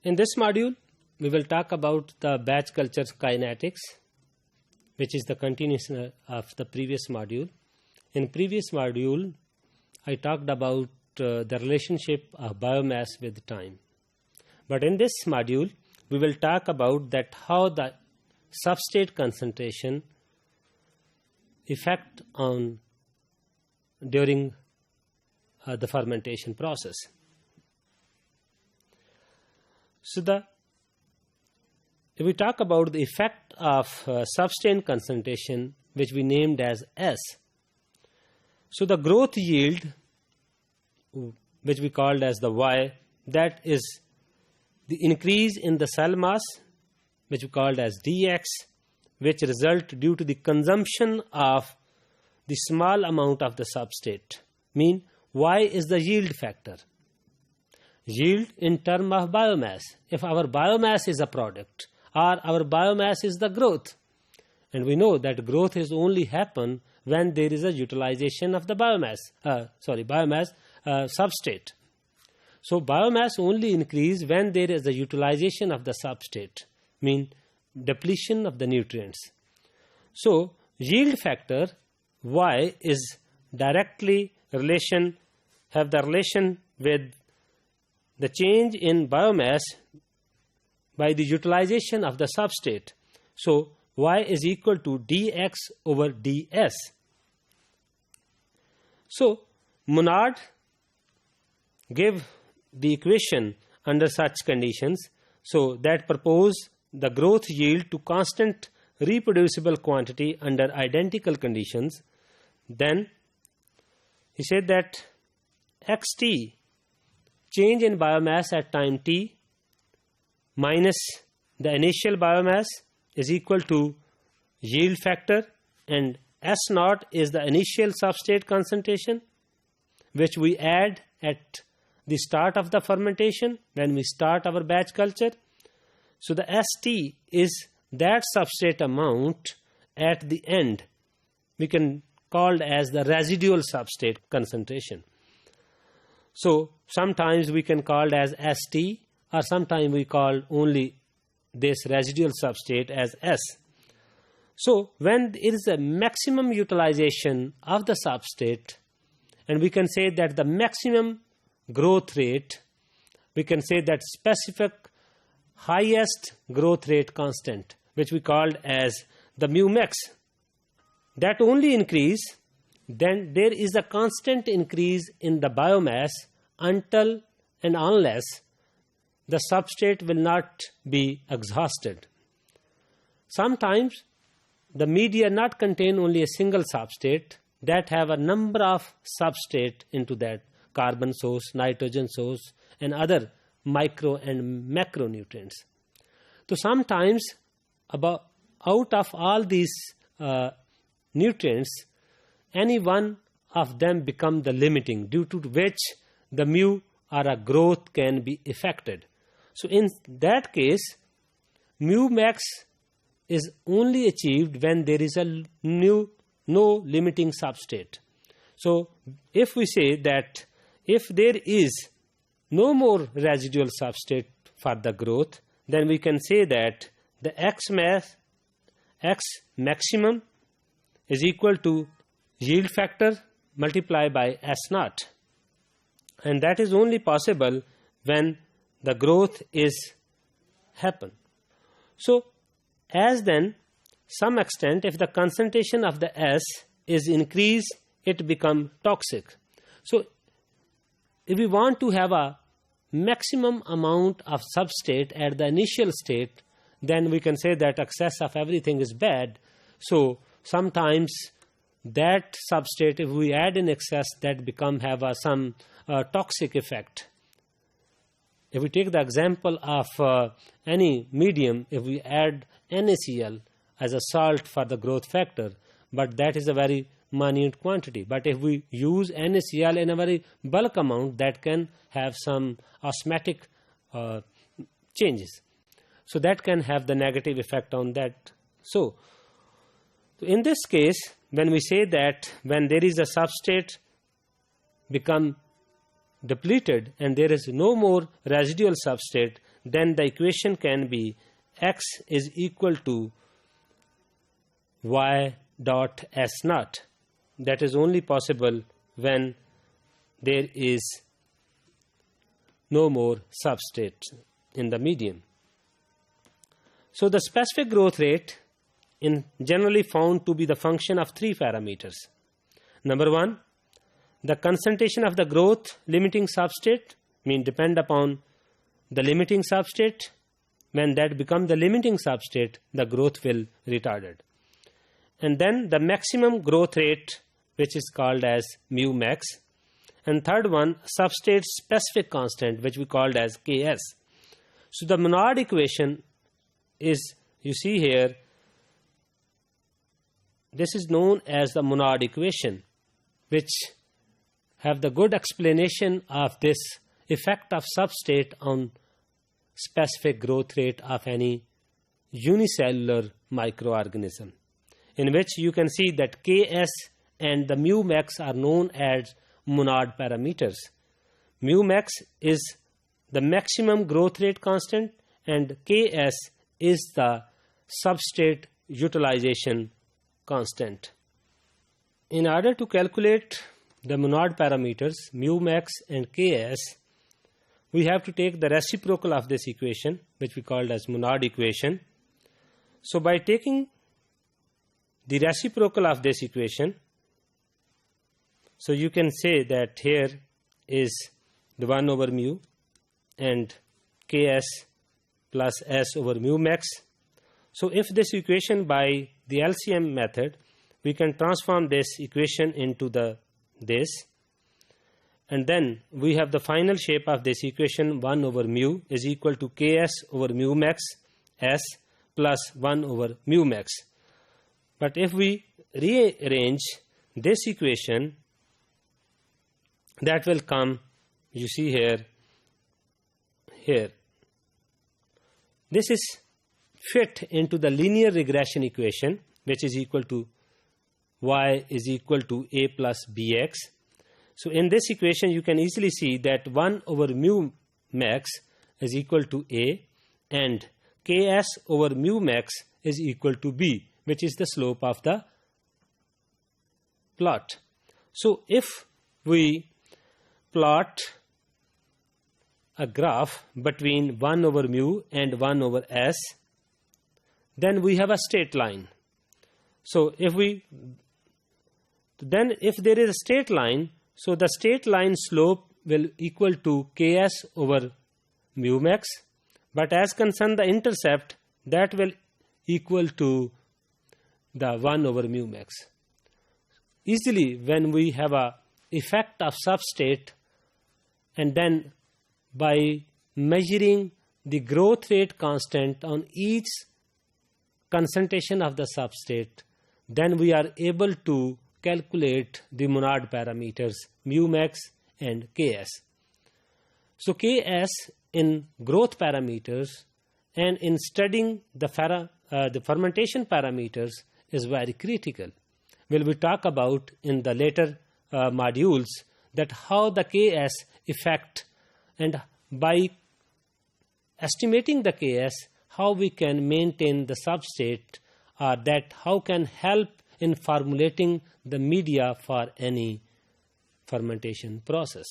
In this module, we will talk about the batch culture kinetics, which is the continuation of the previous module. In previous module, I talked about the relationship of biomass with time. But in this module, we will talk about that how the substrate concentration effect on during the fermentation process. So if we talk about the effect of substrate concentration, which we named as S, so the growth yield, which we called as the Y, that is the increase in the cell mass, which we called as dx, which result due to the consumption of the small amount of the substrate. Mean Y is the yield factor. Yield in term of biomass. If our biomass is a product or our biomass is the growth, and we know that growth is only happen when there is a utilization of the biomass substrate. So biomass only increase when there is a utilization of the substrate, mean depletion of the nutrients. So yield factor Y is directly have the relation with the change in biomass by the utilization of the substrate. So Y is equal to dx over ds. So Monod gave the equation under such conditions, so that propose the growth yield to constant reproducible quantity under identical conditions. Then he said that xt, change in biomass at time t minus the initial biomass, is equal to yield factor, and S naught is the initial substrate concentration, which we add at the start of the fermentation when we start our batch culture. So the ST is that substrate amount at the end. We can call as the residual substrate concentration. So sometimes we can call as ST, or sometimes we call only this residual substrate as S. So when there is a maximum utilization of the substrate, and we can say that the maximum growth rate, we can say that specific highest growth rate constant, which we called as the mu max, that only increase, then there is a constant increase in the biomass until and unless the substrate will not be exhausted. Sometimes the media not contain only a single substrate, that have a number of substrate into that, carbon source, nitrogen source, and other micro and macronutrients. So sometimes out of all these nutrients, any one of them become the limiting, due to which the mu or a growth can be affected. So in that case, mu max is only achieved when there is no limiting substrate. So if we say that if there is no more residual substrate for the growth, then we can say that the X maximum is equal to yield factor multiplied by S naught. And that is only possible when the growth is happen. So as then some extent, if the concentration of the S is increased, it become toxic. So if we want to have a maximum amount of substrate at the initial state, then we can say that excess of everything is bad. So sometimes that substrate, if we add in excess, that have some toxic effect. If we take the example of any medium, if we add NaCl as a salt for the growth factor, but that is a very minute quantity. But if we use NaCl in a very bulk amount, that can have some osmotic changes. So that can have the negative effect on that. So in this case, when we say that when there is a substrate become depleted and there is no more residual substrate, then the equation can be x is equal to y dot s naught. That is only possible when there is no more substrate in the medium. So the specific growth rate is generally found to be the function of three parameters. Number one, the concentration of the growth limiting substrate, means depend upon the limiting substrate. When that becomes the limiting substrate, the growth will retarded. And then the maximum growth rate, which is called as mu max. And third one, substrate specific constant, which we called as Ks. So the Monod equation is, you see here, this is known as the Monod equation, which have the good explanation of this effect of substrate on specific growth rate of any unicellular microorganism, in which you can see that Ks and the mu max are known as Monod parameters. Mu max is the maximum growth rate constant and Ks is the substrate utilization constant. In order to calculate the Monod parameters mu max and Ks, we have to take the reciprocal of this equation, which we called as Monod equation. So by taking the reciprocal of this equation, so you can say that here is the 1 over mu and Ks plus S over mu max. So if this equation by the LCM method, we can transform this equation into this, and then we have the final shape of this equation 1 over mu is equal to Ks over mu max S plus 1 over mu max. But if we rearrange this equation, that will come, you see here. This is fit into the linear regression equation, which is equal to y is equal to a plus bx. So in this equation, you can easily see that 1 over mu max is equal to a and Ks over mu max is equal to b, which is the slope of the plot. So if we plot a graph between 1 over mu and 1 over s, then we have a straight line. So if there is a straight line, so the straight line slope will equal to Ks over mu max, but as concern the intercept, that will equal to the 1 over mu max. Easily, when we have a effect of substrate, and then by measuring the growth rate constant on each concentration of the substrate, then we are able to calculate the Monod parameters mu max and Ks. So Ks in growth parameters and in studying the fermentation parameters is very critical. Will we talk about in the later modules that how the Ks effect, and by estimating the Ks, how we can maintain the substrate, or that how can help in formulating the media for any fermentation process.